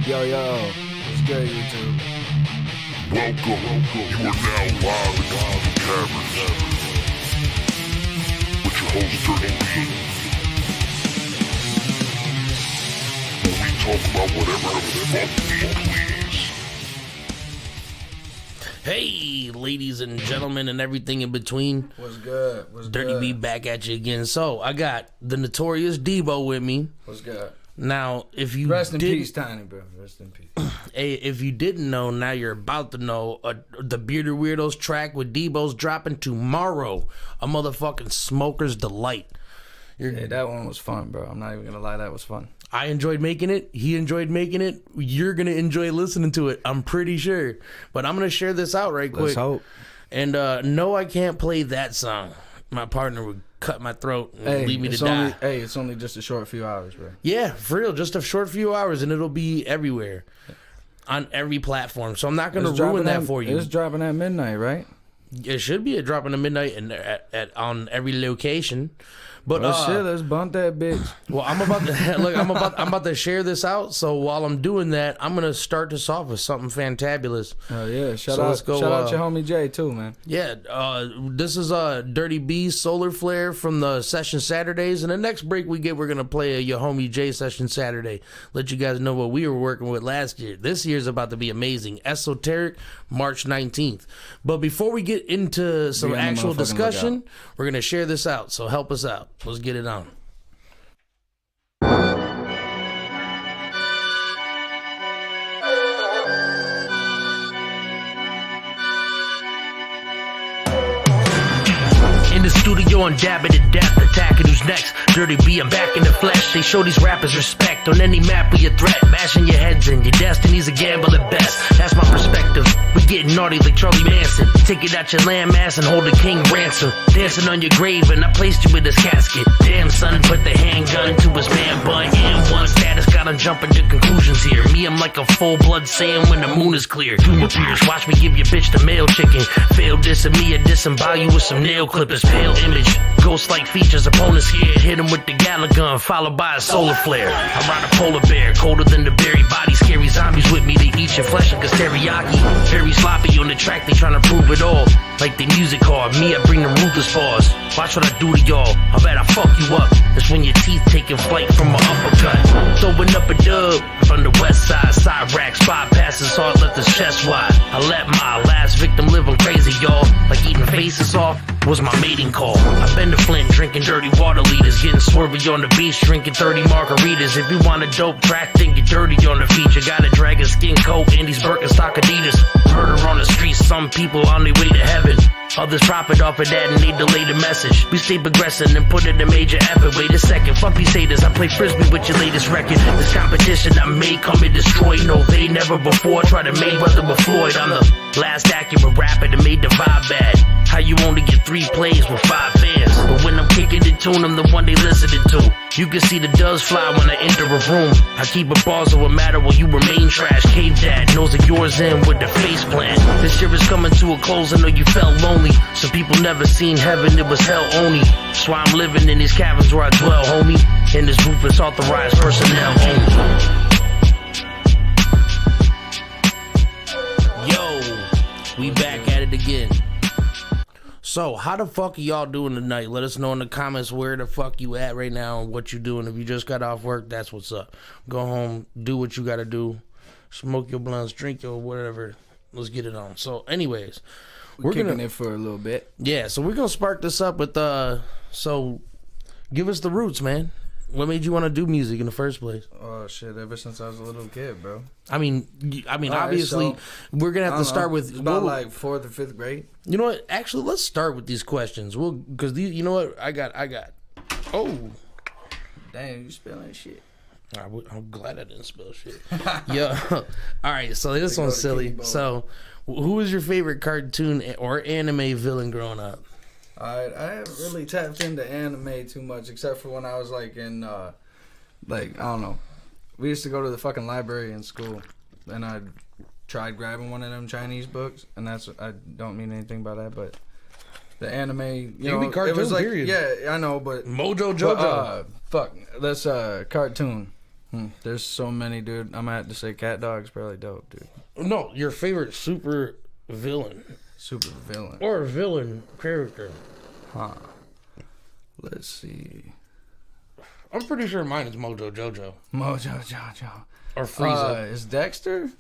Yo, what's good, YouTube? Welcome. You are now live in the Caverns with your host, Deebo. Where we talk about whatever the fuck we please. Hey, ladies and gentlemen and everything in between. What's good? Dirty B back at you again. So, I got the notorious Deebo with me. What's good? Now, if you Rest in peace, Tiny, bro. Rest in peace. Hey, if you didn't know, now you're about to know. The Bearded Weirdos track with Deebo's dropping tomorrow. A motherfucking smoker's delight. Yeah, that one was fun, bro. I'm not even gonna lie, that was fun. I enjoyed making it. He enjoyed making it. You're gonna enjoy listening to it. I'm pretty sure. But I'm gonna share this out right quick. Let's hope. And no, I can't play that song. My partner would cut my throat and leave me to die. It's only just a short few hours, bro. Yeah, for real. Just a short few hours, and it'll be everywhere on every platform. So I'm not going to ruin that for you. It's dropping at midnight, right? It should be a dropping at midnight and on every location. But shit, let's bump that bitch. Well, I'm about to look. I'm about to share this out. So while I'm doing that, I'm gonna start this off with something fantabulous. Oh yeah, shout out your homie Jay too, man. Yeah, this is Dirty B's Solar Flare from the Session Saturdays, and the next break we get, we're gonna play a Your Homie Jay Session Saturday. Let you guys know what we were working with last year. This year's about to be amazing. Esoteric, March 19th. But before we get into some actual discussion, we're gonna share this out. So help us out. Let's get it on. In the studio on dabbing to death, attacking who's next. Dirty B, I'm back in the flesh. They show these rappers respect. On any map we a threat, bashing your heads in. Your destiny's a gamble at best. That's my perspective. We getting naughty like Charlie Manson. Take it out your landmass and hold the king ransom. Dancing on your grave and I placed you in this casket. Damn son, put the handgun to his man bun. And one status got him jumping to conclusions here. Me, I'm like a full blood Sam when the moon is clear. You repeaters, watch me give your bitch the male chicken. Fail dissing me or disembowel you with some nail clippers. Pale image, ghost-like features, opponents scared. Hit him with the Gala gun, followed by a solar flare. I ride a polar bear, colder than the berry body. Scary zombies with me, they eat your flesh like a teriyaki. Very sloppy on the track, they tryna prove it all. Like they music hard, me, I bring them ruthless bars. Watch what I do to y'all, I bet I fuck you up. That's when your teeth taking flight from an uppercut. Throwing up a dub from the west side. Side rack, spot passes hard, left his chest wide. I let my last victim live on crazy, y'all. Like eating faces off was my mating call. I've been to Flint drinking dirty water liters, getting swervy on the beach, drinking 30 margaritas. If you want a dope track, then get dirty on the feature. Got a dragon skin coat, Andy's Birkenstock Adidas. Murder on the streets, some people on their way to heaven. Others profit off of that and need to lay the message. We stay progressing and put in a major effort. Wait a second, fuck these haters, I play frisbee with your latest record. This competition I made come and destroy. No, they never before tried to Mayweather with Floyd. I'm the last accurate rapper that made the vibe bad. How you only get 3 plays with 5 fans? But when I'm kicking the tune, I'm the one they listening to. You can see the doves fly when I enter a room. I keep a ball so it matter while you remain trash. Cave Dad knows that yours in with the face plant. This year is coming to a close, I know you felt lonely. Some people never seen heaven, it was hell only. That's why I'm living in these caverns where I dwell, homie. In this group it's authorized personnel only. Yo, we back at it again. So, how the fuck are y'all doing tonight? Let us know in the comments where the fuck you at right now and what you doing. If you just got off work, that's what's up. Go home, do what you gotta do. Smoke your blunts, drink your whatever. Let's get it on. So, anyways, we're kicking it for a little bit. Yeah, so we're gonna spark this up with so give us the roots, man. What made you want to do music in the first place? Oh shit! Ever since I was a little kid, bro. I mean, obviously, we're gonna have to start with it's about like 4th or 5th grade. You know what? Actually, let's start with these questions. Because you know what? I got. Oh, damn! You spilling shit. I'm glad I didn't spill shit. Yeah. All right. So this one's silly. So, who was your favorite cartoon or anime villain growing up? I haven't really tapped into anime too much, except for when I was like in, I don't know. We used to go to the fucking library in school, and I tried grabbing one of them Chinese books, and I don't mean anything by that, but the anime, you know, cartoon, it was like, period. yeah, I know, but Mojo Jojo. That's cartoon. There's so many, dude. I'm gonna have to say Cat Dog's probably dope, dude. No, your favorite super villain. Super villain. Or villain character. Huh. Let's see. I'm pretty sure mine is Mojo Jojo. Mojo Jojo. Or Frieza. Is Dexter?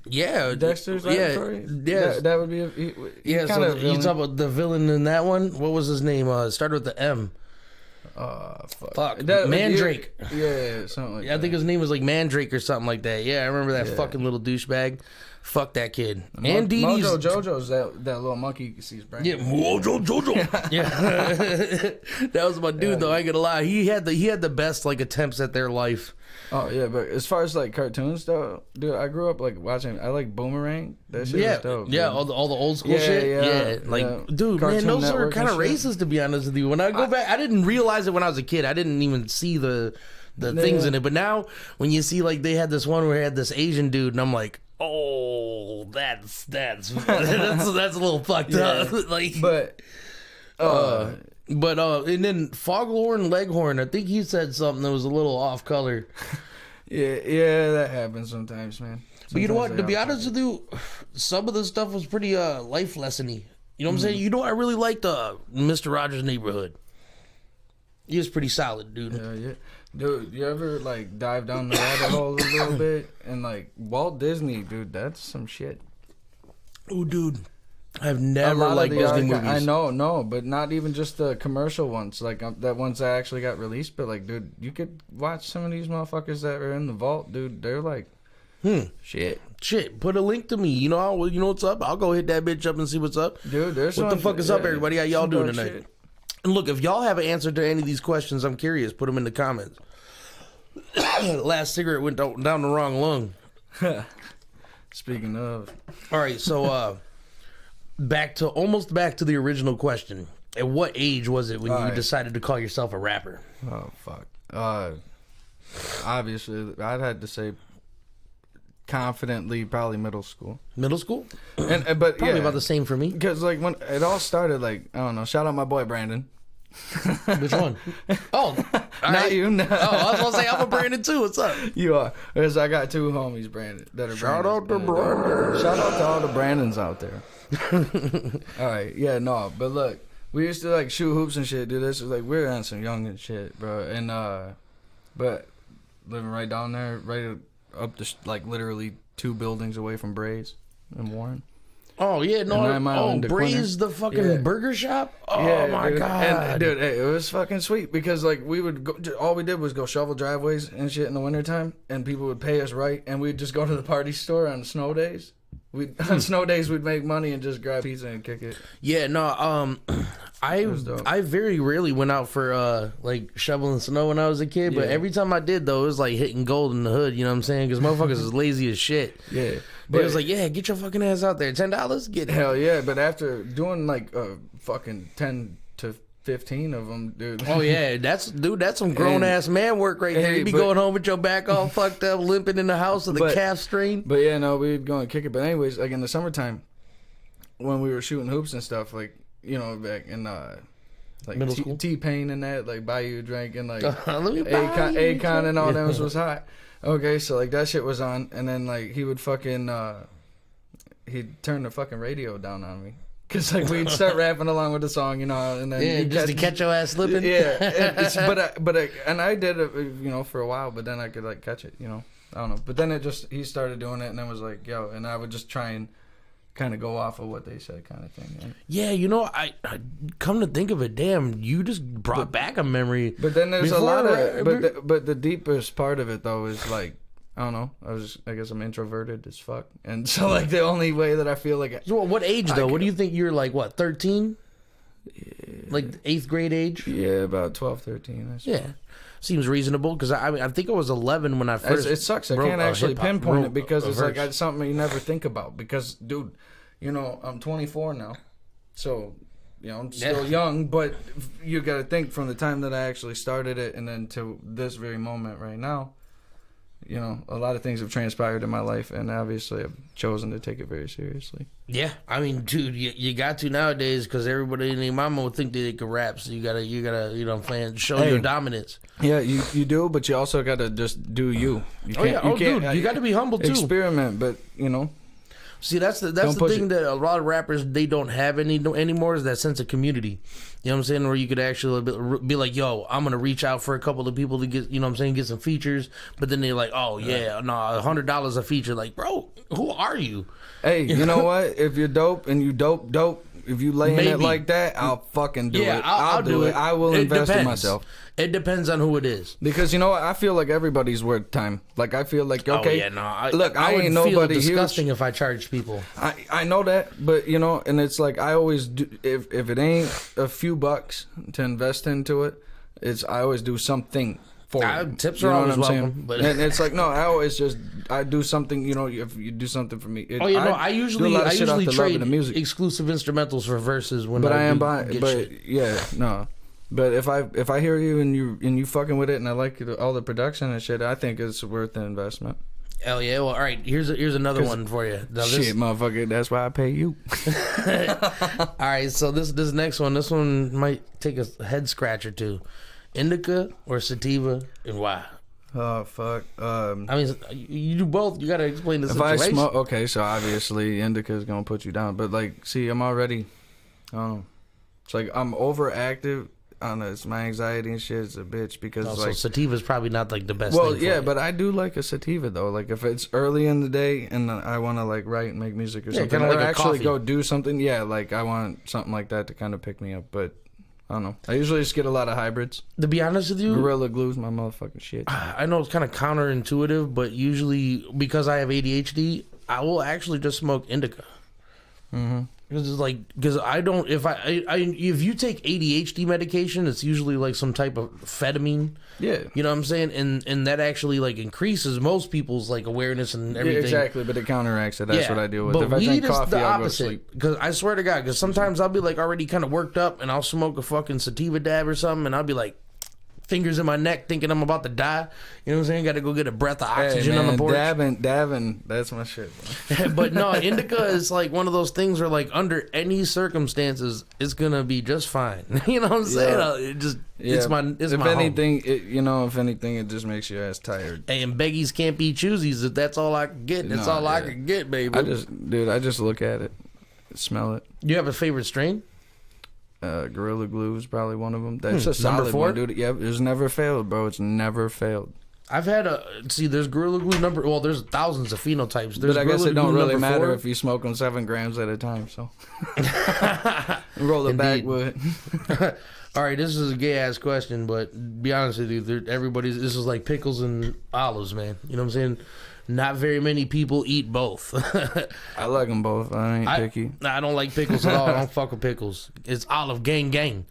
Yeah. Dexter's laboratory? Yeah. That would be a... Yeah, so you talk about the villain in that one? What was his name? Started with the M. Fuck. Mandrake. Yeah, something like that. I think his name was like Mandrake or something like that. Yeah, I remember that fucking little douchebag. Fuck that kid. And Dee Dee's... Mojo Jojo's that little monkey you can see his brain. Yeah, Mojo Jojo. Yeah. That was my dude, though. I ain't gonna lie. He had the best, like, attempts at their life. Oh, yeah, but as far as, like, cartoons, though, dude, I grew up, like, watching... I like Boomerang. That shit was dope. Yeah, all the old school shit. Yeah. Like, dude, Cartoon man, those are Network kind of racist, to be honest with you. When I go back, I didn't realize it when I was a kid. I didn't even see the things in it. But now, when you see, like, they had this one where they had this Asian dude, and I'm like... Oh, that's that's a little fucked up. Like, but and then Foghorn Leghorn, I think he said something that was a little off color. Yeah, that happens sometimes, man. But you know what? To be honest with you, some of the stuff was pretty life lessony. You know what I'm saying? You know, I really liked Mr. Rogers' Neighborhood. He was pretty solid, dude. Yeah. Dude, you ever, like, dive down the rabbit hole a little bit? And, like, Walt Disney, dude, that's some shit. Oh, dude. I've never liked Disney movies. I know, no, but not even just the commercial ones, like, that ones that actually got released. But, like, dude, you could watch some of these motherfuckers that are in the vault, dude. They're, like, shit. Put a link to me. You know what's up? I'll go hit that bitch up and see what's up. Dude, there's what the fuck is up, everybody? How y'all doing tonight? Shit. And look, if y'all have an answer to any of these questions, I'm curious. Put them in the comments. Last cigarette went down the wrong lung. Speaking of. All right, so back to the original question. At what age was it when you decided to call yourself a rapper? Oh, fuck. Obviously, I'd had to say confidently probably middle school. Middle school? But probably about the same for me. Because, like, when it all started, like, I don't know, shout out my boy Brandon. Which one? Oh, not you. No. Oh, I was gonna say I'm a Brandon too. What's up? You are. Because I got two homies, Brandon. That are shout out to Brandon. Shout out to all the Brandons out there. All right, yeah, no, but look, we used to like shoot hoops and shit. Dude, this was like we're on some young and shit, bro. And but living right down there, right up the like literally 2 buildings away from Bray's and Warren. Oh yeah, no. Bray's the fucking burger shop. Oh yeah, my god, and, dude, hey, it was fucking sweet because like we would go. All we did was go shovel driveways and shit in the wintertime, and people would pay us right, and we'd just go to the party store on snow days. On snow days we'd make money and just grab pizza and kick it. Yeah, no. I very rarely went out for like shoveling snow when I was a kid, but every time I did though, it was like hitting gold in the hood. You know what I'm saying? Because motherfuckers is lazy as shit. Yeah. But it was like, yeah, get your fucking ass out there. $10, get it. Hell yeah! But after doing like fucking 10 to 15 of them, dude. Oh yeah, that's some grown ass man work right there. You be going home with your back all fucked up, limping in the house with a calf strain. But yeah, no, we'd go and kick it. But anyways, like in the summertime, when we were shooting hoops and stuff, like you know, back in like middle school, T-Pain and that, like buy you a drink and like Akon and all them was hot. Okay, so like that shit was on, and then like he would fucking he'd turn the fucking radio down on me, cause like we'd start rapping along with the song, you know, and then just to catch your ass slipping. Yeah, and I did it, you know, for a while, but then I could like catch it, you know, I don't know, but then he started doing it, and then was like, yo, and I would just try and kind of go off of what they said, kind of thing. Right? Yeah, you know, I come to think of it, damn, you just brought back a memory. But then there's a lot of, but the deepest part of it though is like, I don't know, I guess I'm introverted as fuck, and so like the only way that I feel like. So what age though? What do you think you're like? What 13? Yeah. Like 8th grade age? Yeah, about 12, 13. I suppose. Yeah. Seems reasonable because I think I was 11 when I first. It sucks. I can't actually pinpoint it because it's like it's something you never think about. Because, dude, you know, I'm 24 now, so you know I'm still young. But you got to think from the time that I actually started it and then to this very moment right now, you know, a lot of things have transpired in my life, and obviously I've chosen to take it very seriously. Yeah, I mean, dude, you got to nowadays because everybody and their mama would think that they could rap, so you gotta, you know what I'm saying, show your dominance. Yeah, you do, but you also gotta just do you. You can't, dude, you gotta be humble too. Experiment, but you know. See, that's the thing that a lot of rappers, they don't have anymore, is that sense of community. You know what I'm saying? Where you could actually be like, yo, I'm going to reach out for a couple of people to get, you know what I'm saying, get some features. But then they're like, oh, yeah, no, $100 a feature. Like, bro, who are you? Hey, you know what? If you're dope and you dope, if you laying it like that, I'll fucking do it. I'll do it. I will invest in myself. It depends on who it is. Because you know what? I feel like everybody's worth time. Like I feel like, okay, I would ain't nobody feel disgusting huge. if I charged people. I know that, but you know, and it's like I always do. If it ain't a few bucks to invest into it, I always do something for it. Tips are always welcome. But and it's like no, I do something. You know, if you do something for me. I usually trade exclusive instrumentals for verses when. But I am buying. But shit. Yeah, no. But if I hear you and you fucking with it and I like all the production and shit, I think it's worth the investment. Hell yeah! Well, all right. Here's another one for you. Now, shit, motherfucker, that's why I pay you. All right, so this next one, this one might take a head scratch or two. Indica or sativa, and why? Oh fuck. I mean, you do both. You gotta explain the situation. If I smoke, okay, so obviously indica is gonna put you down. But like, see, I'm already, it's like I'm overactive. Honest, my anxiety and shit is a bitch because so sativa's probably not like the best. Well, thing for yeah, you. But I do like a sativa though. Like if it's early in the day and I want to like write and make music or something, or like actually go do something. Yeah, like I want something like that to kind of pick me up. But I don't know. I usually just get a lot of hybrids. To be honest with you, Gorilla Glue's my motherfucking shit. I know it's kind of counterintuitive, but usually because I have ADHD, I will actually just smoke indica. Mm-hmm. Because I don't, if you take ADHD medication, it's usually like some type of amphetamine. Yeah. You know what I'm saying? And that actually like increases most people's like awareness and everything. Yeah, exactly, but it counteracts it. That's what I deal with. But if I drink coffee, I'll go to sleep. Because I swear to God, because sometimes I'll be like already kind of worked up and I'll smoke a fucking sativa dab or something and I'll be like, fingers in my neck thinking I'm about to die. You know what I'm saying? Got to go get a breath of oxygen on the porch. Dabbing, that's my shit. But no, indica is like one of those things where like under any circumstances, it's going to be just fine. You know what I'm saying? It's my anything, if anything, it just makes your ass tired. Hey, and beggies can't be choosies. If that's all I can get, that's all I can get, baby. I just look at it, smell it. You have a favorite strain? Gorilla Glue is probably one of them. That's a solid one, dude. Yeah, it's never failed, bro. It's never failed. I've had there's Gorilla Glue there's thousands of phenotypes. But I guess it don't really matter if you smoke them 7 grams at a time, so. Roll it back with it. All right, this is a gay-ass question, but be honest with you, this is like pickles and olives, man. You know what I'm saying? Not very many people eat both. I like them both. I ain't picky. I don't like pickles at all. I don't fuck with pickles. It's olive gang.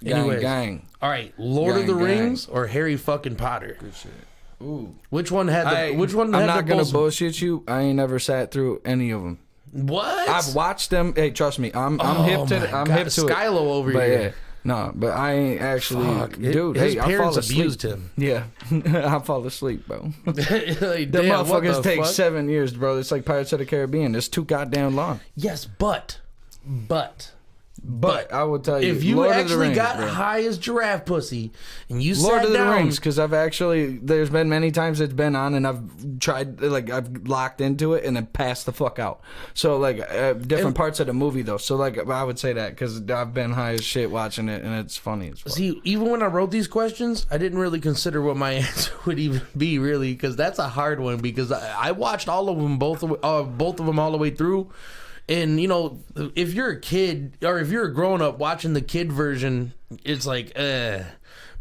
Anyways, gang. All right, Lord of the Rings or Harry fucking Potter? Good shit. Ooh. Which one had the? I'm not gonna bullshit you. I ain't never sat through any of them. What? I've watched them. Hey, trust me. I'm hip to it. I'm hip to it. Skylo over here. Yeah. No, but I ain't actually. Dude, his parents abused him. Yeah. I fall asleep, bro. Like, the motherfuckers take 7 years, bro. It's like Pirates of the Caribbean. It's too goddamn long. Yes, but I will tell you, if you Lord actually got high as giraffe pussy and you Lord sat of the down, Rings, because there's been many times it's been on and I've tried, like I've locked into it and then passed the fuck out. So like different parts of the movie though. So like I would say that because I've been high as shit watching it and it's funny as fuck. See, even when I wrote these questions, I didn't really consider what my answer would even be really, because that's a hard one because I watched all of them, both of them all the way through. And, you know, if you're a kid or if you're a grown up watching the kid version, it's like,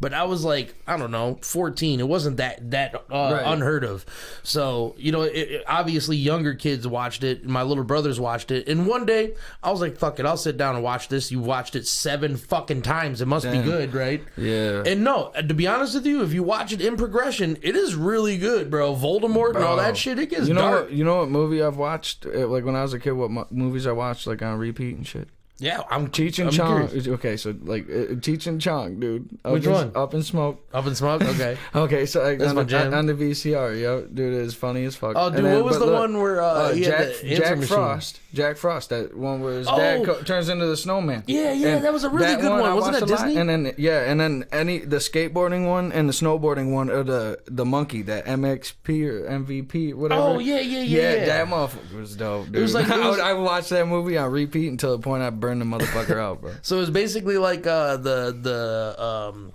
But I was like, I don't know, 14. It wasn't that right. Unheard of. So, you know, obviously younger kids watched it. My little brothers watched it. And one day, I was like, fuck it, I'll sit down and watch this. You watched it 7 fucking times. It must be good, right? Yeah. And no, to be honest with you, if you watch it in progression, it is really good, bro. Voldemort and all that shit, it gets dark. You know what movie I've watched? Like when I was a kid, what movies I watched like on repeat and shit? Yeah, I'm Cheech and I'm Chong. curious. Okay, so like Cheech and Chong, dude. Which one? Up in Smoke. Up in Smoke? Okay. Okay, so like, That's my jam. on the VCR, yo, dude, it's funny as fuck. Oh, dude, And then- what was but the look, one where he had the answer machine? Jack Frost, that one where his Oh. dad turns into the snowman. Yeah, And that was a really good one. I Wasn't watched that a lot. Disney? And then the skateboarding one and the snowboarding one, or the monkey, that MXP or MVP, whatever. Oh, yeah. Yeah, that motherfucker was dope, dude. It was like- it was- I watched that movie on repeat until the point I burned the motherfucker out, bro. So it was basically like the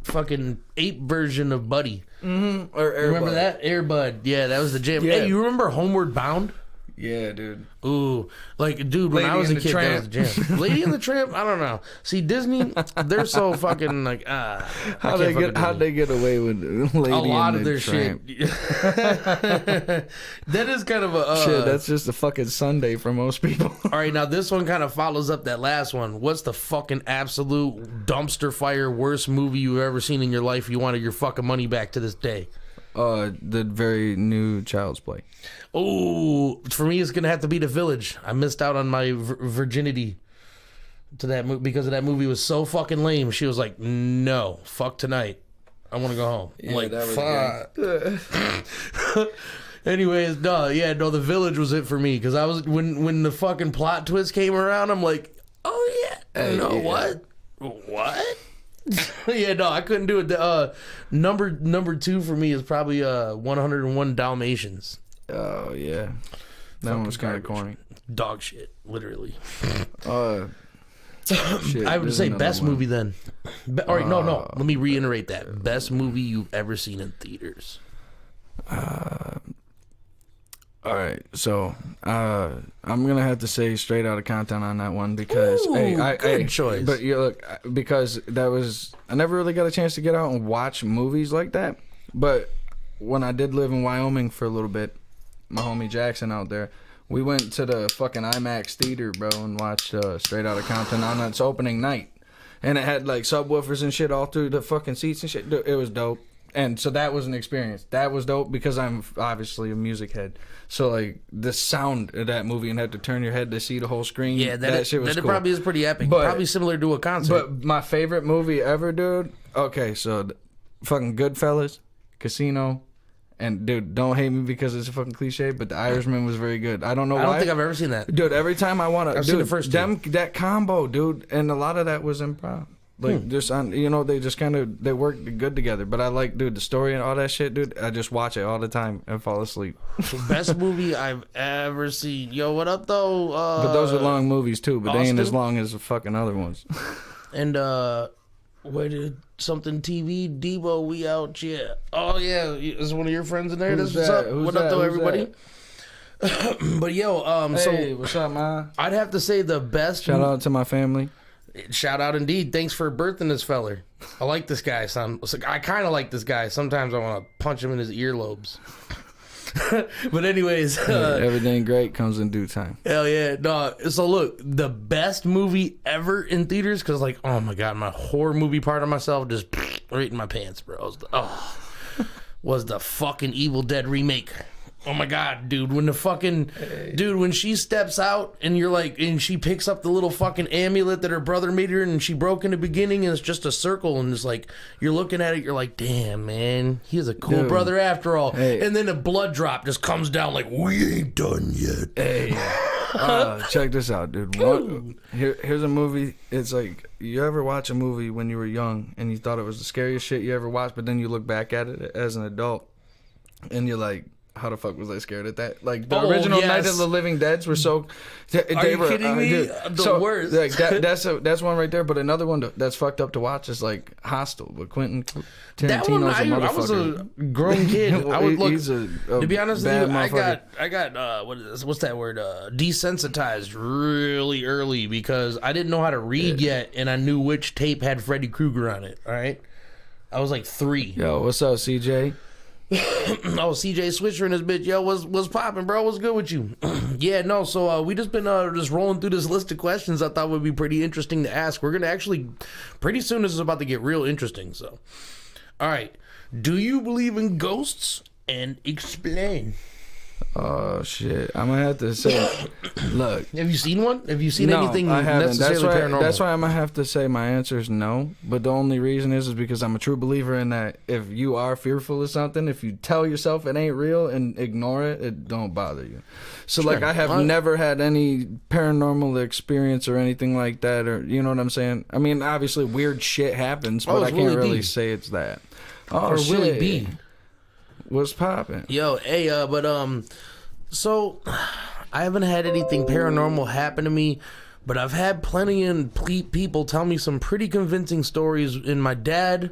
fucking ape version of Buddy. Or Remember that? Air Bud. Yeah, that was the jam. Yeah. Hey, you remember Homeward Bound? Yeah, dude. Ooh, like, dude, when Lady I was a and the kid, that Tramp. was the jam. Lady and the Tramp, I don't know. See, Disney, they're so fucking like, How'd they get away with Lady a lot and of the their Tramp? shit. That is kind of a Shit, that's just a fucking Sunday for most people. all right, now this one kind of follows up that last one. What's the fucking absolute dumpster fire worst movie you've ever seen in your life? You wanted your fucking money back to this day. The very new Child's Play. Oh, for me, it's gonna have to be The Village. I missed out on my virginity to that movie because of that movie was so fucking lame. She was like, "No, fuck tonight. I want to go home." I'm like, fuck. Anyways, no, The Village was it for me because I was when the fucking plot twist came around. I'm like, oh yeah, what? Yeah, no, I couldn't do it. Number 2 for me is probably 101 Dalmatians. Oh yeah, that one was kind of corny. Dog shit, literally. Shit, I would there's say another best one. movie then. All right, no. Let me reiterate that. Best movie you've ever seen in theaters. All right, so I'm gonna have to say Straight Outta Compton on that one because Ooh, good choice. But you look, because I never really got a chance to get out and watch movies like that. But when I did live in Wyoming for a little bit, my homie Jackson out there, we went to the fucking IMAX theater, bro, and watched Straight Outta Compton on its opening night, and it had like subwoofers and shit all through the fucking seats and shit. Dude, it was dope. And so that was an experience. That was dope because I'm obviously a music head. So like the sound of that movie and had to turn your head to see the whole screen. Yeah, that shit was that cool. probably is pretty epic. But- Probably similar to a concert. But my favorite movie ever, dude. Okay, so fucking Goodfellas, Casino, and dude, don't hate me because it's a fucking cliche, but The Irishman was very good. I don't know why. I don't think I've ever seen that. Dude, every time I want to, I've seen the first two. that combo, dude, and a lot of that was improv. Like just on, they just kind of they work good together. But I like, dude, the story and all that shit, dude. I just watch it all the time and fall asleep. Best movie I've ever seen. Yo, what up though? But those are long movies too. But they ain't as Austin? long as the fucking other ones. And where did something TV? Deebo, we out, yeah. Oh yeah, is one of your friends in there? Who's What's that? up? Who's What up that? though, Who's everybody? But yo, Hey, so what's up, man? I'd have to say the best. Shout out to my family. Shout out indeed. Thanks for birthing this feller. I like this guy. I kind of like this guy. Sometimes I want to punch him in his earlobes. But anyways, Everything great comes in due time. hell yeah. No, so look, the best movie ever in theaters, because like, oh my God, my horror movie part of myself just right in my pants, bro. Was the fucking Evil Dead remake. Oh my God, dude, when when she steps out and you're like, and she picks up the little fucking amulet that her brother made her and she broke in the beginning and it's just a circle and it's like, you're looking at it, you're like, damn, man, he's a cool Dude. brother after all. Hey. And then a blood drop just comes down like, we ain't done yet. Hey, check this out, dude. Here's a movie. It's like, you ever watch a movie when you were young and you thought it was the scariest shit you ever watched, but then you look back at it as an adult and you're like, how the fuck was I scared at that? Like the original yes. Night of the Living Deads were so. Are you kidding me? Dude, The worst. Like that's one right there. But another one that's fucked up to watch is like Hostel with Quentin Tarantino's That one, a motherfucker. I was a grown kid. I would look. He's a To be honest with bad you, motherfucker. I got what's that word? Desensitized really early because I didn't know how to read yet, and I knew which tape had Freddy Krueger on it. All right, I was like 3. Yo, what's up, CJ? Oh, CJ Switcher and his bitch. Yo, what's popping, bro? What's good with you? Yeah, no. So we just been just rolling through this list of questions I thought would be pretty interesting to ask. We're gonna actually pretty soon. This is about to get real interesting. So, all right. Do you believe in ghosts? And explain. Oh shit! I'm gonna have to say, look. Have you seen one? Have you seen No, anything I haven't. necessarily paranormal? That's why I'm gonna have to say my answer is no. But the only reason is because I'm a true believer in that. If you are fearful of something, if you tell yourself it ain't real and ignore it, it don't bother you. So Sure. like, I have never had any paranormal experience or anything like that, or you know what I'm saying. I mean, obviously weird shit happens, but I can't really say it's that. Oh, or shit. Willie B. What's popping? Yo, hey, so I haven't had anything paranormal happen to me, but I've had plenty of people tell me some pretty convincing stories. And my dad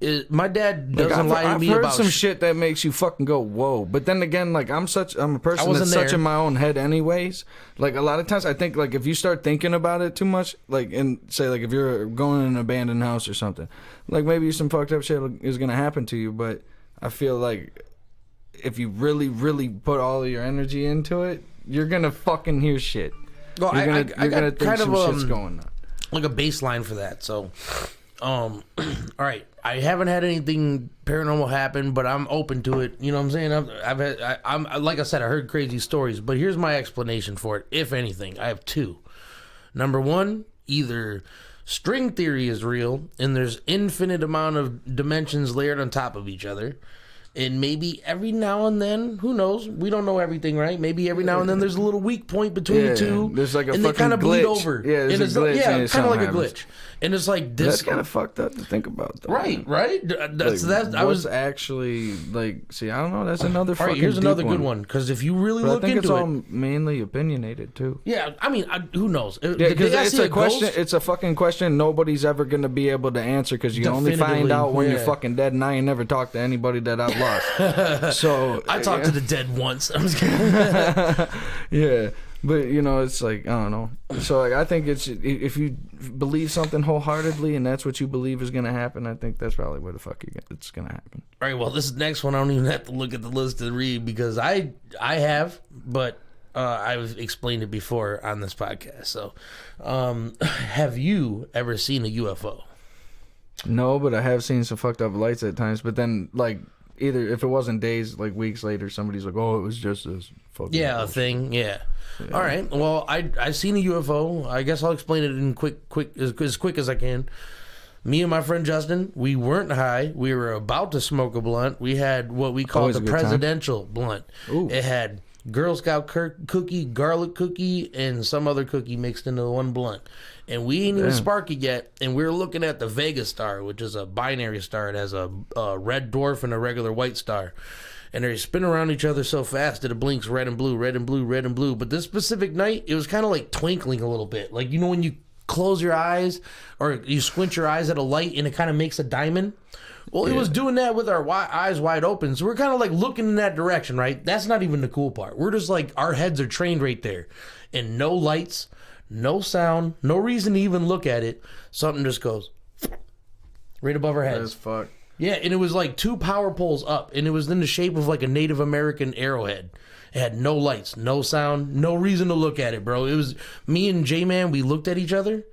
doesn't lie to me about I've heard some shit that makes you fucking go whoa. But then again, like I'm a person that's such in my own head anyways. Like a lot of times I think like if you start thinking about it too much, like and say like if you're going in an abandoned house or something, like maybe some fucked up shit is gonna happen to you. But I feel like if you really, really put all of your energy into it, you're gonna fucking hear shit. Well, you're gonna think kind some of shit's going on. Like a baseline for that. So, all right, I haven't had anything paranormal happen, but I'm open to it. You know what I'm saying? I'm like I said, I heard crazy stories, but here's my explanation for it. If anything, I have two. Number one, either string theory is real and there's infinite amount of dimensions layered on top of each other. And maybe every now and then, who knows? We don't know everything, right? Maybe every now and then there's a little weak point between the two. There's like a and fucking they kind of bleed glitch. over. Yeah, there's a glitch. Yeah, kind of like a happens. glitch. And it's like this. That's kind of fucked up to think about, though. Right. I was actually like, see, I don't know. That's another. All right, here's another good one. Because if you really look into it, I think it's all mainly opinionated too. Yeah, I mean, who knows? Yeah, because it's a question. Ghost? It's a fucking question nobody's ever gonna be able to answer because you only find out when you're fucking dead. And I ain't never talked to anybody that I've lost. So I talked to the dead once. I was kidding. Yeah. But you know, it's like I don't know. So like, I think it's if you believe something wholeheartedly and that's what you believe is gonna happen, I think that's probably where the fuck it's gonna happen. All right. Well, this next one I don't even have to look at the list to read because I have, but I've explained it before on this podcast. So, have you ever seen a UFO? No, but I have seen some fucked up lights at times. But then like. Either if it wasn't days, like weeks later, somebody's like, "Oh, it was just this fucking a thing." Yeah. All right. Well, I seen a UFO. I guess I'll explain it in as quick as I can. Me and my friend Justin, we weren't high. We were about to smoke a blunt. We had what we call the presidential blunt. Ooh. It had Girl Scout cookie, garlic cookie, and some other cookie mixed into one blunt. And we ain't even spark it yet. And we were looking at the Vega star, which is a binary star. It has a red dwarf and a regular white star. And they spin around each other so fast that it blinks red and blue, red and blue, red and blue. But this specific night, it was kind of like twinkling a little bit. Like, you know when you close your eyes or you squint your eyes at a light and it kind of makes a diamond? Well, it was doing that with our eyes wide open. So we're kind of like looking in that direction, right? That's not even the cool part. We're just like, our heads are trained right there. And no lights, no sound, no reason to even look at it. Something just goes right above our heads. That's fuck. Yeah, and it was like 2 power poles up, and it was in the shape of like a Native American arrowhead. It had no lights, no sound, no reason to look at it, bro. It was me and J-Man, we looked at each other.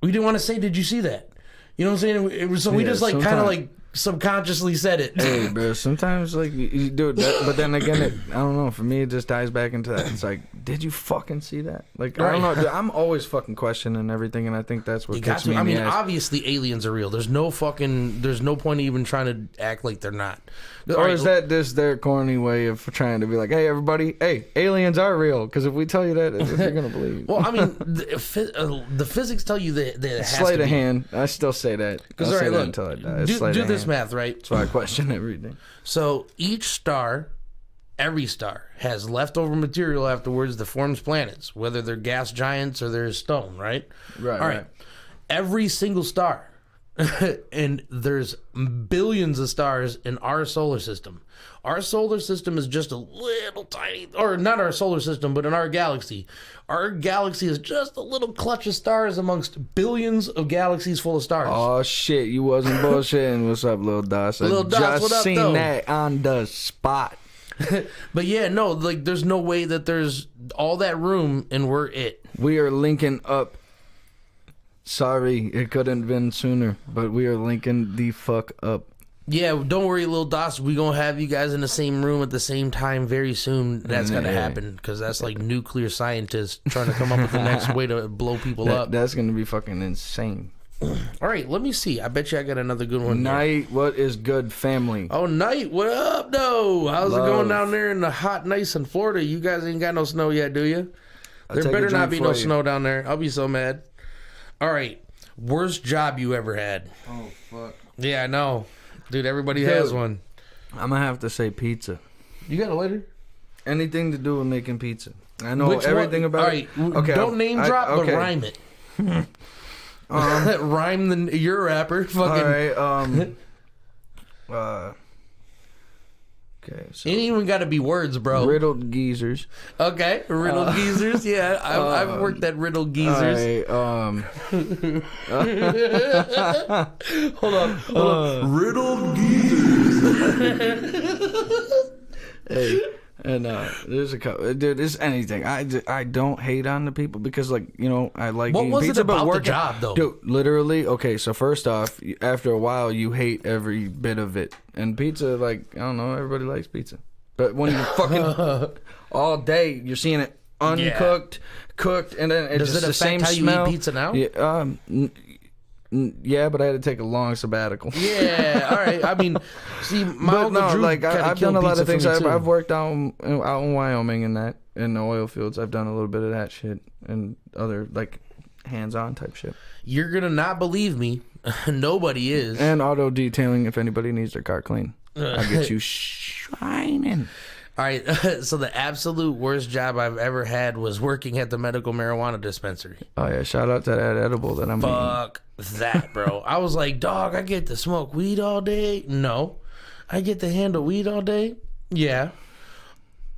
We didn't want to say, "Did you see that?" You know what I'm saying? It was so we just like kind of like subconsciously said it. Hey, bro, sometimes like you do it, but then again, I don't know. For me, it just ties back into that. It's like, did you fucking see that? Like, I don't know. Dude, I'm always fucking questioning everything, and I think that's what gets me. I mean, obviously, aliens are real. There's no point even trying to act like they're not. Or is that just their corny way of trying to be like, hey, everybody, hey, aliens are real? Because if we tell you that, you're gonna believe. Well, I mean, the physics tell you that it has sleight to of be. hand. I still say that. Because I'll say that until I die. Do this math, right? That's why I question everything. So each star, every star, has leftover material afterwards that forms planets, whether they're gas giants or they're stone, right? Right. All right. Every single star, and there's billions of stars in our solar system. Our solar system is just a little tiny, or not our solar system, but in our galaxy. Our galaxy is just a little clutch of stars amongst billions of galaxies full of stars. Oh, shit. You wasn't bullshitting. What's up, Lil Das? Lil Das, just what up, seen though? that on the spot. But yeah, no, like there's no way that there's all that room and we're it. We are linking up. Sorry, it couldn't have been sooner, but we are linking the fuck up. Yeah, don't worry, Lil Dos. We gonna have you guys in the same room at the same time very soon. That's gonna happen because that's like nuclear scientists trying to come up with the next way to blow people up. That's gonna be fucking insane. All right, let me see. I bet you I got another good one. Night, what is good, family? Oh, Night, what up, though? How's it going down there in the hot, nice in Florida? You guys ain't got no snow yet, do you? There better not be no snow down there. I'll be so mad. All right, worst job you ever had? Oh, fuck. Yeah, I know. Dude, everybody has one. I'm gonna have to say pizza. You got a lighter? Anything to do with making pizza. I know everything about it. Okay, don't name drop, but rhyme it. Rhyme you're a rapper. Fucking. All right. Okay. So ain't even got to be words, bro. Riddled geezers. Okay, riddled geezers. Yeah, I've worked at riddled geezers. All right, hold on. Riddled geezers. Hey. And there's a couple, dude. It's anything. I don't hate on the people because, like, you know, I like what eating was pizza, it about but the job though? Dude, literally. Okay, so first off, after a while, you hate every bit of it. And pizza, like, I don't know, everybody likes pizza, but when you fucking all day, you're seeing it uncooked, cooked, and then it's just the same how smell. You eat pizza now? Yeah, yeah, but I had to take a long sabbatical. Yeah, all right. I mean, see, I've done a lot of things. I've worked out in Wyoming in the oil fields. I've done a little bit of that shit and other like hands-on type shit. You're gonna not believe me. Nobody is. And auto detailing if anybody needs their car clean. I'll get you shining. All right, so the absolute worst job I've ever had was working at the medical marijuana dispensary. Oh yeah, shout out to that edible that I'm Fuck that, bro. I was like, dog, I get to smoke weed all day? No. I get to handle weed all day? Yeah.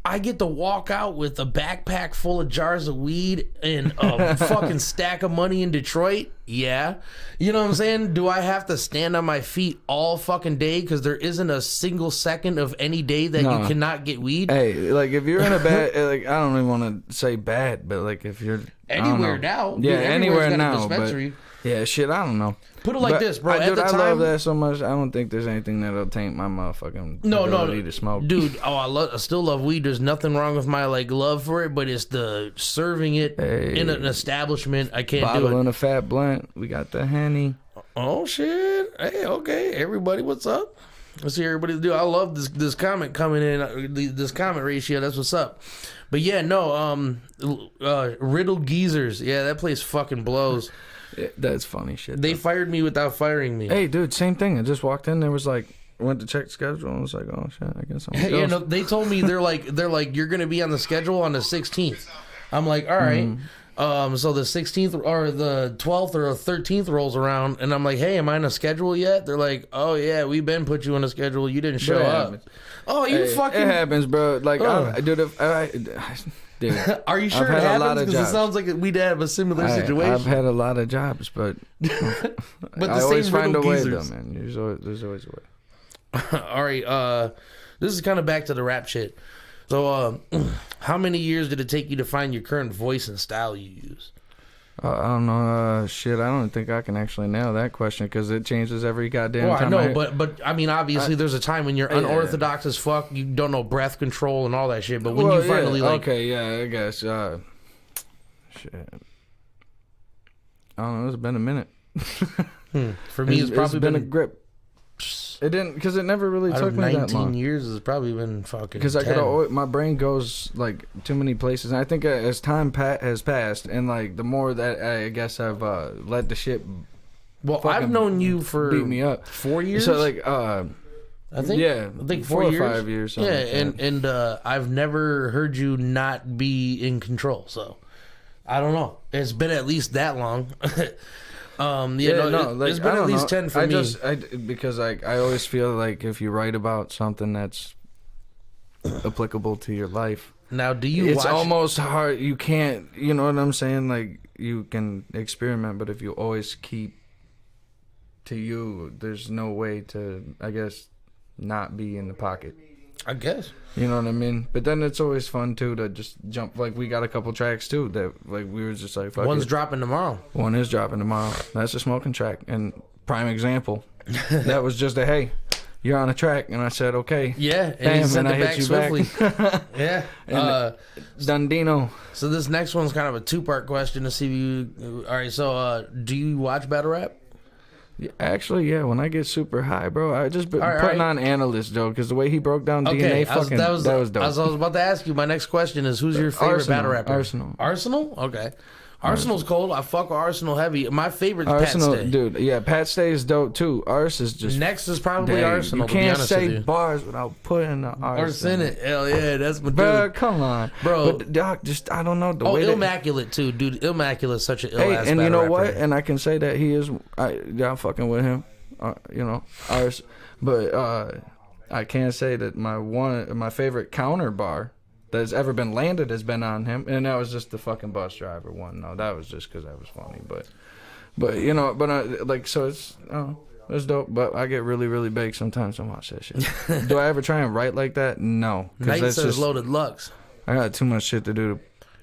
I get to walk out with a backpack full of jars of weed and a fucking stack of money in Detroit? Yeah. You know what I'm saying? Do I have to stand on my feet all fucking day because there isn't a single second of any day that you cannot get weed? Hey, like if you're in a bad, like I don't even want to say bad, but like if you're anywhere now. Yeah, dude, anywhere now. But yeah, shit, I don't know. Put it like this, bro. At the time, I love that so much. I don't think there's anything that'll taint my motherfucking ability to smoke. Dude, I still love weed. There's nothing wrong with my like love for it, but it's the serving it in an establishment. I can't do it. Bottle and a fat blunt. We got the Henny. Oh shit! Hey, okay, everybody, what's up? Let's see everybody do. I love this comment coming in. This comment ratio. That's what's up. But yeah, no. Riddled geezers. Yeah, that place fucking blows. Yeah, that's funny shit. They fired me without firing me. Hey, dude, same thing. I just walked in. There was like, went to check the schedule and was like, oh shit, I guess I'm. Yeah, no, they told me they're like you're gonna be on the schedule on the 16th. I'm like, all right. So the 16th or the 12th or 13th rolls around, and I'm like, hey, am I on a schedule yet? They're like, oh yeah, we've been put you on a schedule. You didn't show up. Oh, you fucking. It happens, bro. Like, dude, are you sure it happens? Because it sounds like we'd have a similar situation. I've had a lot of jobs, but I always find a way, though, man. There's always a way. All right, this is kind of back to the rap shit. So, how many years did it take you to find your current voice and style you use? I don't know. Shit, I don't think I can actually nail that question because it changes every goddamn time. I know, but I mean, obviously, there's a time when you're unorthodox as fuck. You don't know breath control and all that shit. But when you finally I guess. Shit. I don't know. It's been a minute. For me, it's probably been a grip. It didn't, because it never really took me that long. 19 years has probably been fucking. Because my brain goes like too many places, and I think as time has passed, and like the more that I guess I've let the shit. Well, I've known you for beat me up 4 years. So like, I think 4 years. or 5 years. Yeah, like and I've never heard you not be in control. So I don't know. It's been at least that long. It's been at least 10 for me. Because like I always feel like if you write about something that's applicable to your life. Now, do you? It's almost hard. You can't. You know what I'm saying? Like you can experiment, but if you always keep to you, there's no way to, I guess, not be in the pocket. I guess. You know what I mean? But then it's always fun too to just jump. Like we got a couple tracks too that like we were just like, fuck One's dropping tomorrow. One is dropping tomorrow. That's a smoking track and prime example. That was just a hey, you're on a track. And I said, okay. Yeah, and Bam, he sent and it I back hit you swiftly. back. Yeah. Dundino. So this next one's kind of a two-part question to see if you... All right, so do you watch battle rap? Yeah, actually, yeah. When I get super high, bro, I just been right, putting on Analyst, Joe, because the way he broke down DNA, that was dope. I was about to ask you. My next question is, who's your favorite battle rapper? Arsenal. Arsenal? Okay. Arsenal's cold. I fuck with Arsenal heavy. My favorite's Arsenal, Pat Stay. dude. Yeah, Pat Stay is dope too. Ars is just next is probably Arsenal. You can't to be say honest with bars without putting the Ars in it. Hell yeah, that's my bro. dude. Come on, bro. But Doc, just I don't know the way. Immaculate too, dude. Immaculate, such an ill ass. And you know rapper. what? And I can say that he is. I'm fucking with him. You know, Ars. But I can't say that my favorite counter bar that's ever been landed has been on him, and that was just the fucking bus driver one. No, that was just because that was funny. But you know, like so it's it's dope. But I get really really big sometimes. I watch that shit. Do I ever try and write like that? No, Night says just, Loaded Lux. I got too much shit to do.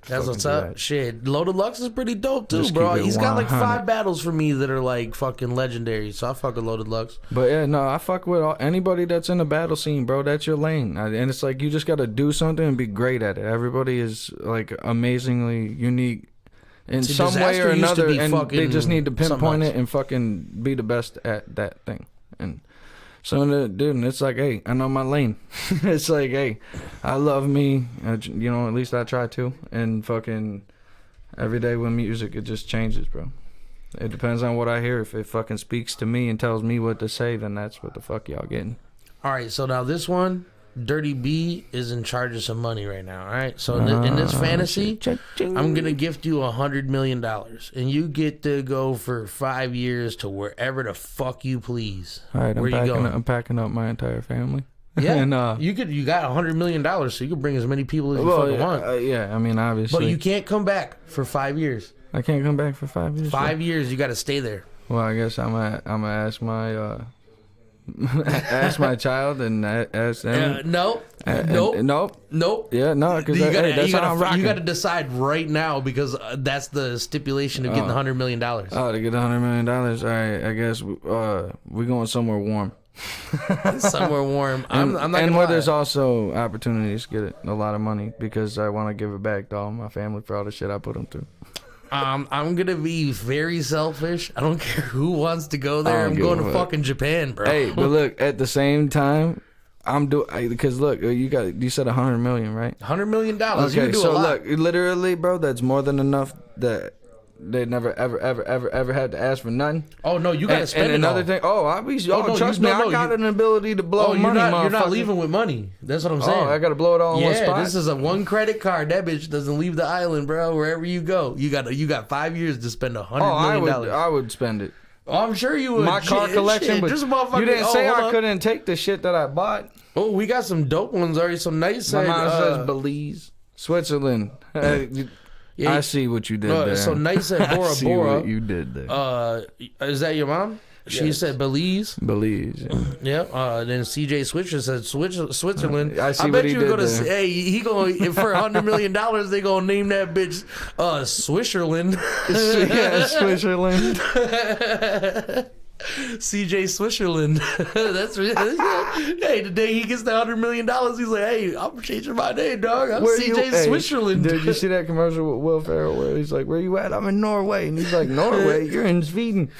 That's what's up. Shit, Loaded Lux is pretty dope too, bro. He's got like 5 battles for me that are like fucking legendary. So I fuck with Loaded Lux. But yeah, no, I fuck with anybody that's in the battle scene, bro. That's your lane, and it's like you just gotta do something and be great at it. Everybody is like amazingly unique in some way or another, and they just need to pinpoint it and fucking be the best at that thing. And so, dude, it's like, hey, I know my lane. It's like, hey, I love me. You know, at least I try to. And fucking every day with music, it just changes, bro. It depends on what I hear. If it fucking speaks to me and tells me what to say, then that's what the fuck y'all getting. All right, so now this one, Dirty B is in charge of some money right now. All right, so in this fantasy, I'm gonna gift you $100 million, and you get to go for 5 years to wherever the fuck you please. All right, I'm packing up my entire family. Yeah, and you got $100 million, so you can bring as many people as you fucking want. Yeah, I mean obviously, but you can't come back for 5 years. I can't come back for 5 years. 5 years, you got to stay there. Well, I guess I'm gonna ask my. Ask my child and ask them. Nope. Yeah, no, because that's how I'm rocking. You got to decide right now because that's the stipulation of getting $100 million. Oh, to get $100 million. All right, I guess we're going somewhere warm. Somewhere warm. I'm not and where there's also opportunities to get a lot of money because I want to give it back to all my family for all the shit I put them through. I'm gonna be very selfish. I don't care who wants to go there. I'm going to fucking Japan, bro. Hey, but look, at the same time, because look, you said $100 million, right? $100 million. Okay, you can do so a lot. Look, literally, bro, that's more than enough that they never ever had to ask for nothing. Oh no, you gotta spend it. And another all. thing, trust me, I got an ability to blow money. You're not leaving with money. That's what I'm saying. Oh, I gotta blow it all in one spot. Yeah, this is a one credit card. That bitch doesn't leave the island, bro. Wherever you go, you got 5 years to spend $100 million. I would spend it. Oh, I'm sure you would. My car collection, but you didn't say I couldn't take the shit that I bought. Oh, we got some dope ones already. Some nice. My mom says Belize, Switzerland. Yeah, I see what you did there. So nice at Bora Bora. I see what you did there. Is that your mom? She said Belize. Belize. Yeah. Then CJ Switcher said Switzerland. I see what he did there. Hey, he going for $100 million. They gonna name that bitch Swisherland. Yeah, Swisherland. CJ Swisherland. That's hey, the day he gets the $100 million, he's like, hey, I'm changing my name, dog. I'm CJ Swisherland. Did you see that commercial with Will Ferrell where he's like, where you at? I'm in Norway. And he's like, Norway? You're in Sweden.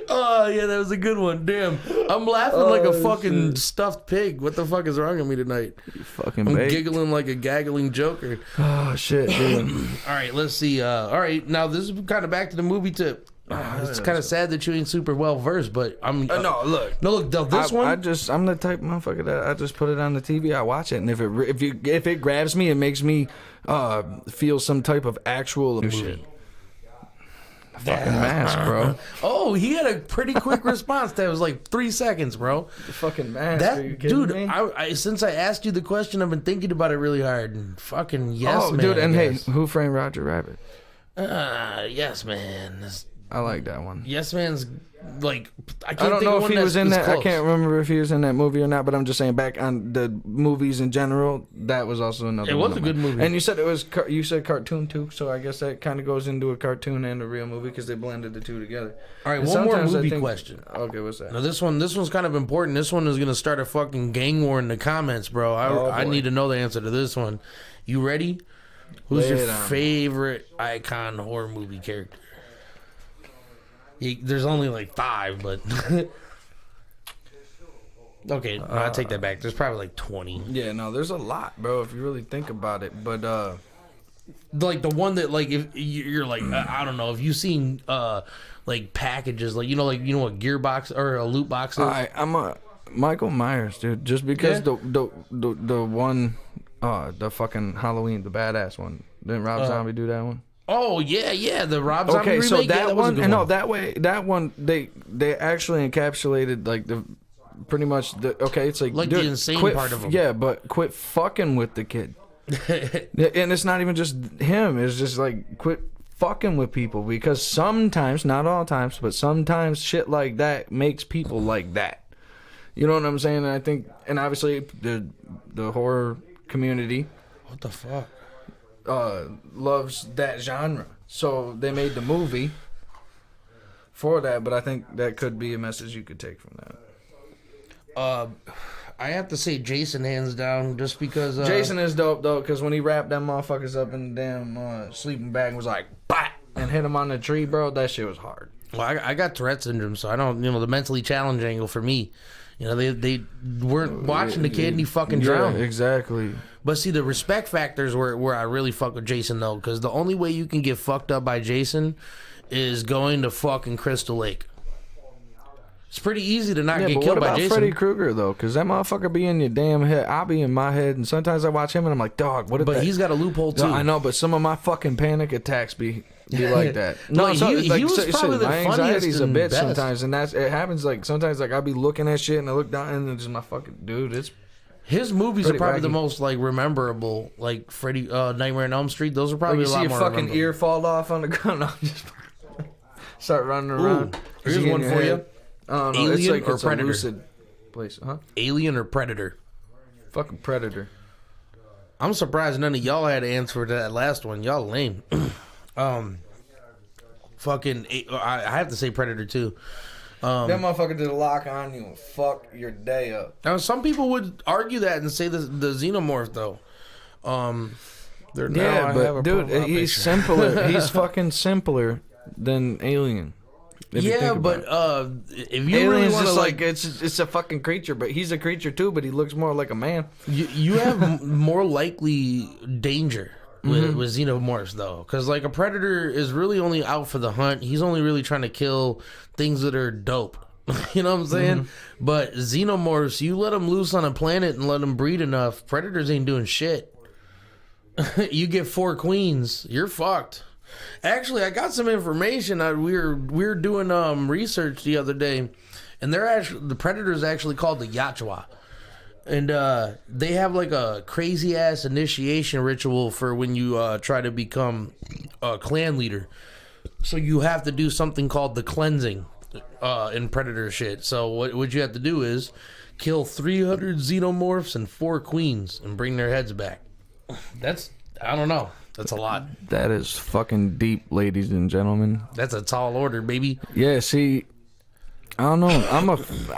Oh, yeah, that was a good one. Damn. I'm laughing like a fucking stuffed pig. What the fuck is wrong with me tonight? I'm giggling like a gaggling joker. Oh, shit, dude. All right, let's see. All right, now this is kind of back to the movie tip. It's kind of sad that you ain't super well versed, but I'm... No, look, this one... I'm the type of motherfucker that I just put it on the TV, I watch it, and if it grabs me, it makes me feel some type of actual shit. Fucking mask, bro. Oh, he had a pretty quick response. That was like 3 seconds, bro. The fucking mask. Are you kidding me? I since I asked you the question, I've been thinking about it really hard. And fucking yes, man. Dude, and hey, Who Framed Roger Rabbit? Yes, man. I like that one. Yes Man's like I don't think know of if one he was that's in that. close. I can't remember if he was in that movie or not. But I'm just saying, back on the movies in general, that was also another. It one was a of good mine. movie. And you said it was. You said cartoon too, so I guess that kind of goes into a cartoon and a real movie because they blended the two together. All right, And one more sometimes I movie think- question. Okay, what's that? Now this one's kind of important. This one is gonna start a fucking gang war in the comments, bro. I boy. need to know the answer to this one. You ready? Who's Lay your it on me. favorite icon horror movie character? There's only like 5, but okay, no, I take that back. There's probably like 20. Yeah, no, there's a lot, bro. If you really think about it, but Like the one that like if you're like I don't know if you've seen like packages like you know what gearbox or a loot box is. I'm a Michael Myers, dude. Just because Yeah. the one, the fucking Halloween, the badass one. Didn't Rob Zombie do that one? Oh yeah, the Rob Zombie Okay, remake. so Yeah, that was a one, good and no, that one, they actually encapsulated like the pretty much the it's like Like dude, the insane quit part of him. Yeah, but quit fucking with the kid. And it's not even just him. It's just like quit fucking with people because sometimes, not all times, but sometimes shit like that makes people like that. You know what I'm saying? And I think, and obviously the horror community What the fuck? loves that genre, so they made the movie for that. But I think that could be a message you could take from that. I have to say Jason hands down just because Jason is dope though, because when he wrapped them motherfuckers up in the damn sleeping bag and was like, "Bah!" and hit him on the tree, bro, that shit was hard. Well, I got Tourette syndrome, so I don't the mentally challenged angle for me. They weren't watching the kid and he fucking drowned. Yeah, exactly. But see, the respect factors where I really fuck with Jason though, because the only way you can get fucked up by Jason is going to fucking Crystal Lake. It's pretty easy to not Yeah, get but killed what by about Jason. Freddy Krueger though? Because that motherfucker be in your damn head. I'll be in my head, and sometimes I watch him and I'm like, dog, what? If But that? he's got a loophole too. No, I know, but some of my fucking panic attacks be like that. No, he was shit, probably the my anxiety's funniest a and bitch best. sometimes, and it happens like sometimes like I'll be looking at shit and I look down and it's just my fucking dude. It's His movies Pretty are probably the wacky. most like rememberable, like Freddy, Nightmare on Elm Street. Those are like probably you a see lot a more fucking memorable. ear fall off on the ground. I'll just start running around. Here's Just one getting for your you. head. I don't know. It's Alien like or it's Predator? a lucid place, huh? Alien or Predator? Fucking Predator. I'm surprised none of y'all had an answer to that last one. Y'all lame. Fucking, I have to say Predator too. That motherfucker did a lock on you and fuck your day up. Now, some people would argue that and say the Xenomorph though. They're now I Yeah, have but a dude, profile he's picture. simpler. He's fucking simpler than Alien. if you Yeah, think about but it. if you really Alien's want to just like, it's a fucking creature, but he's a creature too, but he looks more like a man. you have more likely danger with xenomorphs though, because like a predator is really only out for the hunt. He's only really trying to kill things that are dope. You know what I'm saying? But xenomorphs, you let them loose on a planet and let them breed enough, predators ain't doing shit. You get 4 queens, you're fucked. Actually, I got some information. We were doing research the other day, and the predator's actually called the Yachwa. And they have like a crazy ass initiation ritual for when you try to become a clan leader. So you have to do something called the cleansing in predator shit. So what you have to do is kill 300 xenomorphs and 4 queens and bring their heads back. I don't know. That's a lot. That is fucking deep, ladies and gentlemen. That's a tall order, baby. Yeah, see, I don't know. I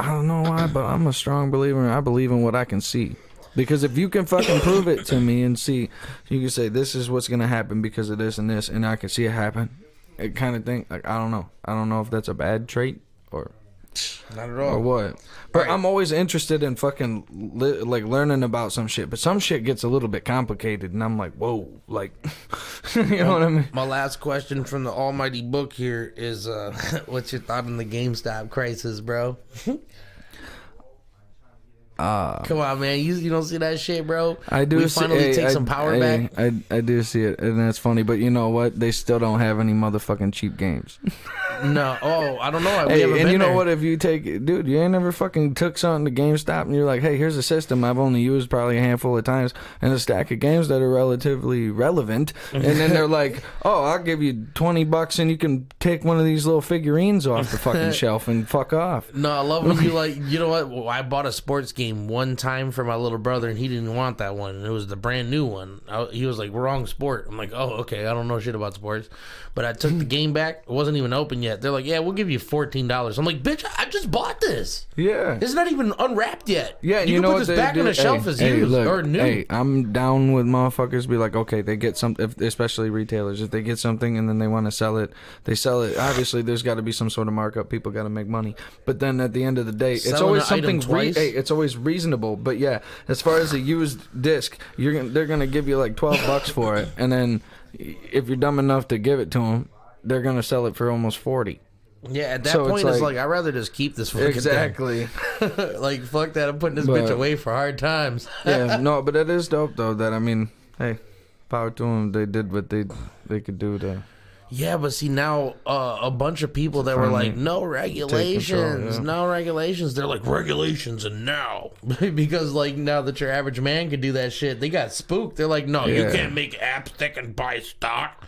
don't know why, but I'm a strong believer. And I believe in what I can see. Because if you can fucking prove it to me and see, you can say this is what's gonna happen because of this, and I can see it happen. It kind of thing. Like I don't know. I don't know if that's a bad trait or Not at or all. what. But I'm always interested in fucking like learning about some shit. But some shit gets a little bit complicated, and I'm like, whoa, like, you know what I mean? My last question from the almighty book here is, what's your thought on the GameStop crisis, bro? Come on, man. You don't see that shit, bro? I do. We finally take some power back. I do see it, and that's funny. But you know what? They still don't have any motherfucking cheap games. No. Oh, I don't know. Hey, and you know what? If you take, dude, you ain't never fucking took something to GameStop and you're like, hey, here's a system I've only used probably a handful of times and a stack of games that are relatively relevant. And then they're like, oh, I'll give you $20 and you can take one of these little figurines off the fucking shelf and fuck off. No, I love when you like, you know what? Well, I bought a sports game one time for my little brother and he didn't want that one. And it was the brand new one. He was like, wrong sport. I'm like, oh, okay. I don't know shit about sports. But I took the game back. It wasn't even open yet. They're like, yeah, we'll give you $14. I'm like, bitch, I just bought this. Yeah. It's not even unwrapped yet. Yeah, you can know put this what back on the shelf as used or new. Hey, I'm down with motherfuckers be like, okay, they get something, especially retailers, if they get something and then they want to sell it, they sell it. Obviously, there's got to be some sort of markup. People got to make money. But then at the end of the day, it's always something, it's always reasonable. But yeah, as far as a used disc, they're going to give you like $12 for it. And then if you're dumb enough to give it to them, they're going to sell it for almost $40. Yeah, at that point, it's like, I'd rather just keep this fucking exactly. thing. Like, fuck that. I'm putting this bitch away for hard times. Yeah, no, but it is dope, though, that, I mean, hey, power to them. They did what they could do to... Yeah, but see, now a bunch of people that were like, no regulations, no regulations. They're like, regulations and now. Because, like, now that your average man could do that shit, they got spooked. They're like, no, you can't make apps that can buy stock.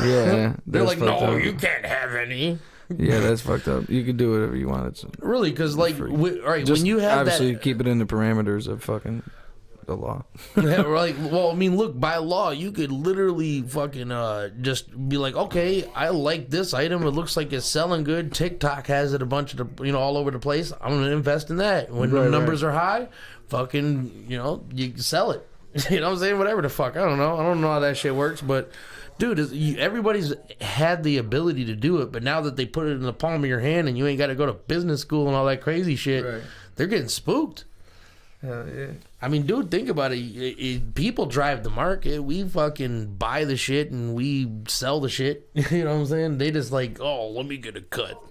Yeah. They're like, no, you can't have any. Yeah, that's fucked up. You can do whatever you want. It's really, because, like, all right, just when you have obviously that... keep it in the parameters of fucking... the law. Yeah, right. Well, I mean, look, by law, you could literally fucking just be like, okay, I like this item. It looks like it's selling good. TikTok has it a bunch of all over the place. I'm gonna invest in that. When the numbers are high, fucking, you sell it. You know what I'm saying? Whatever the fuck. I don't know how that shit works, but. Dude, everybody's had the ability to do it, but now that they put it in the palm of your hand and you ain't got to go to business school and all that crazy shit, they're getting spooked. Hell yeah. I mean, dude, think about it. People drive the market. We fucking buy the shit and we sell the shit. You know what I'm saying? They just like, oh, let me get a cut.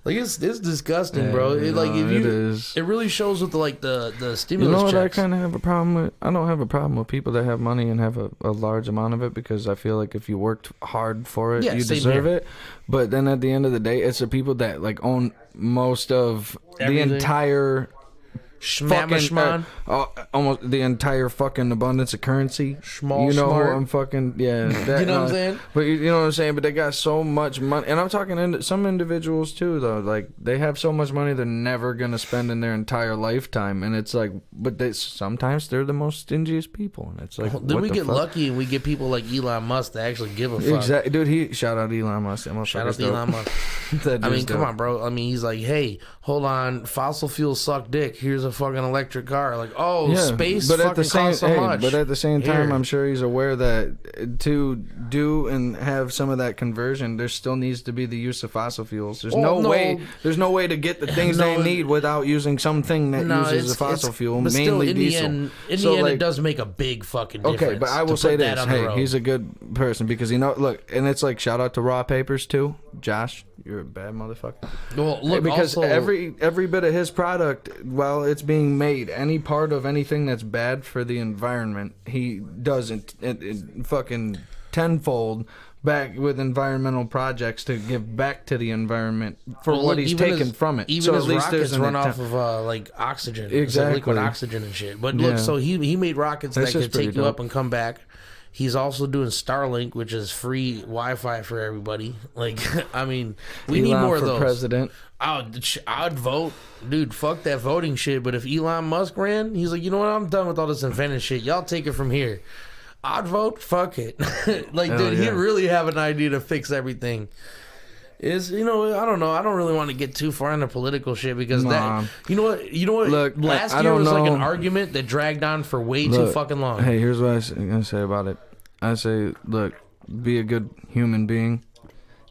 Like it's disgusting, bro. It really shows with the stimulus. You know what checks. I kind of have a problem with? I don't have a problem with people that have money and have a large amount of it because I feel like if you worked hard for it, you deserve it. But then at the end of the day, it's the people that like own most of everything. The entire. Almost the entire fucking abundance of currency. Smart. I'm fucking that, you know what I'm saying? But you know what I'm saying? But they got so much money, and I'm talking some individuals too. Though, like they have so much money they're never gonna spend in their entire lifetime, and it's like, but sometimes they're the most stingiest people, and it's like, then we get lucky and we get people like Elon Musk that actually give a fuck. Exactly, dude. Shout out Elon Musk. Shout out to Elon Musk. I mean, come on, bro. I mean, he's like, hey, hold on, fossil fuels suck dick. Here's a fucking electric car. Like, space but fucking costs so much. But at the same time, I'm sure he's aware that to do and have some of that conversion, there still needs to be the use of fossil fuels. There's no way to get the things they need without using something that uses a fossil fuel, but mainly still, in diesel. In the end, it does make a big fucking difference. Okay, but I will say this. Hey, he's a good person because, look, and it's like, shout out to Raw Papers, too. Josh, you're a bad motherfucker. Well, look, because also, every bit of his product, while it's being made, any part of anything that's bad for the environment, he does it fucking tenfold back with environmental projects to give back to the environment for what he's taken from it. Even so his rockets run off of like oxygen, exactly, liquid oxygen and shit. But look, so he made rockets that could take you up and come back. He's also doing Starlink, which is free Wi-Fi for everybody. Like, I mean, we need more of those. President. I'd vote. Dude, fuck that voting shit. But if Elon Musk ran, he's like, you know what? I'm done with all this invented shit. Y'all take it from here. I'd vote. Fuck it. He really have an idea to fix everything. I don't know. I don't really want to get too far into political shit because you know what? Look, last year was like an argument that dragged on for way too fucking long. Hey, here's what I'm gonna say about it. I say, look, be a good human being,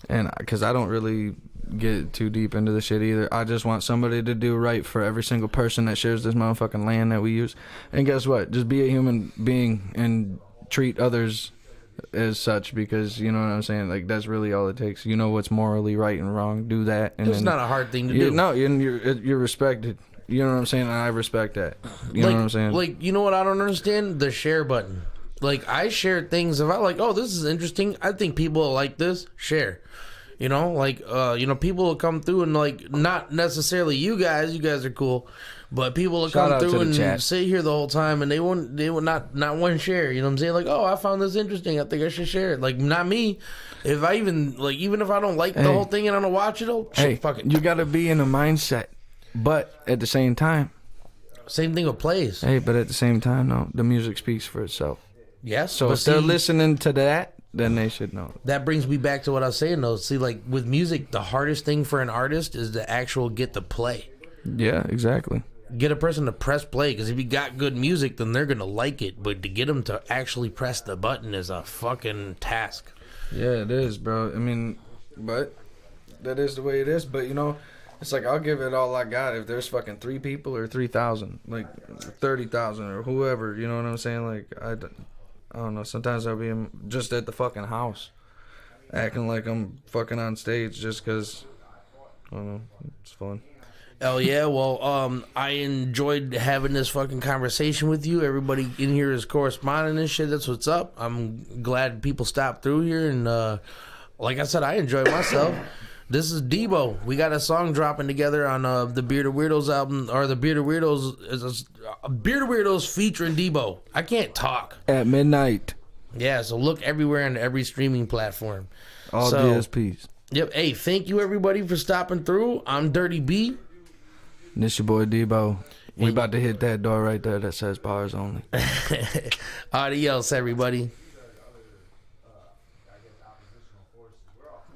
and because I don't really get too deep into the shit either. I just want somebody to do right for every single person that shares this motherfucking land that we use. And guess what? Just be a human being and treat others as such, because you know what I'm saying. Like, that's really all it takes. You know what's morally right and wrong. Do that. And it's not a hard thing to do. No, you're respected. You know what I'm saying? And I respect that. You know what I'm saying? Like, you know what I don't understand? The share button. Like, I share things. If I like, oh, this is interesting. I think people will like this. Share. You know, like, people will come through and, like, not necessarily you guys are cool, but people will Shout come out to through the and chat. sit here the whole time and they will not one share, you know what I'm saying? Like, oh, I found this interesting, I think I should share it. Like, not me. If I even if I don't like the whole thing and I don't watch it, fuck it. You gotta be in a mindset, but at the same time. Same thing with plays. Hey, but at the same time, no, the music speaks for itself. Yes. So but if they're listening to that, then they should know. That brings me back to what I was saying, though. See, like, with music, the hardest thing for an artist is to actual get the play. Yeah, exactly. Get a person to press play, because if you got good music, then they're going to like it. But to get them to actually press the button is a fucking task. Yeah, it is, bro. I mean, but that is the way it is. But, it's like I'll give it all I got if there's fucking 3 people or 3,000, like 30,000 or whoever, you know what I'm saying? Like, I don't know. Sometimes I'll be just at the fucking house acting like I'm fucking on stage just because, I don't know, it's fun. Hell yeah. Well, I enjoyed having this fucking conversation with you. Everybody in here is corresponding and shit. That's what's up. I'm glad people stopped through here. And like I said, I enjoyed myself. This is Deebo. We got a song dropping together on the Bearded Weirdos album, or the Bearded Weirdos is Bearded Weirdos featuring Deebo. I can't talk. At midnight. Yeah, so look everywhere on every streaming platform. All DSPs. Yep. Hey, thank you everybody for stopping through. I'm Dirty B. And this your boy Deebo. We about to hit that door right there that says bars only. Adios, everybody.